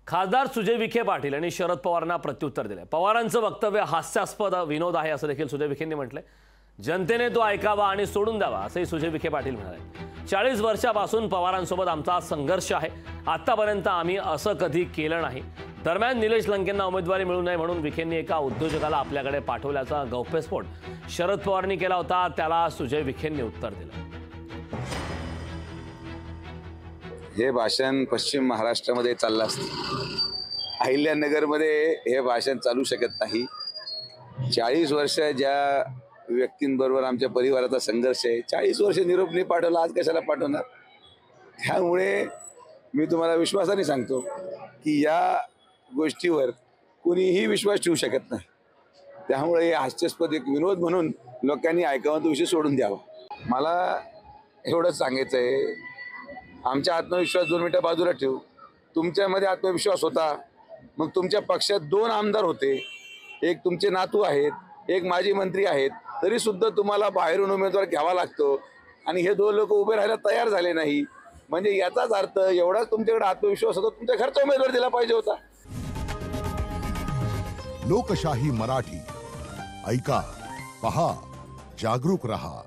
खासदार सुजय विखे पाटील यांनी शरद पवारांना प्रत्युत्तर दिले। पवारांचं वक्तव्य हास्यास्पद विनोद आहे असं देखील सुजय विखेंनी म्हटलंय। जनतेने तो ऐकावा आणि सोडून द्यावा असंही सुजय विखे पाटील म्हणाले। 40 वर्षापासून पवारांसोबत आमचा संघर्ष आहे, आतापर्यंत आम्ही असं कधी केलं नाही। दरम्यान निलेश लंकेंना उमेदवारी मिळू नये म्हणून विखेंनी एका उद्योजकाला आपल्याकडे पाठवल्याचा गौप्यस्फोट शरद पवारांनी केला होता, त्याला सुजय विखेंनी उत्तर दिलं। हे भाषण पश्चिम महाराष्ट्रामध्ये चाललं असतं, अहिल्यानगरमध्ये हे भाषण चालू शकत नाही। 40 वर्ष ज्या व्यक्तींबरोबर आमच्या परिवाराचा संघर्ष आहे, 40 वर्ष निरोप नाही पाठवला, आज कशाला पाठवणार? त्यामुळे मी तुम्हाला विश्वासाने सांगतो की या गोष्टीवर कोणीही विश्वास ठेवू शकत नाही। त्यामुळे हे हास्यास्पद एक विनोद म्हणून लोकांनी ऐकावं, तो विषय सोडून द्यावा। मला एवढंच सांगायचं आहे, आमचा आत्मविश्वास 2 मिनिटं बाजूला ठेवू। तुमच्यामध्ये आत्मविश्वास होता, मग तुमच्या पक्षात 2 आमदार होते, एक तुमचे नातू आहेत, एक माजी मंत्री आहेत, तरी सुद्धा तुम्हाला बाहेरून उमेदवार घ्यावा लागतो आणि हे 2 लोक उभे राहायला तयार झाले नाही। म्हणजे याचाच अर्थ एवढाच तुमच्याकडे आत्मविश्वास होता, तुमच्या घरचा उमेदवार दिला पाहिजे होता। लोकशाही मराठी ऐका, पहा, जागरूक रहा।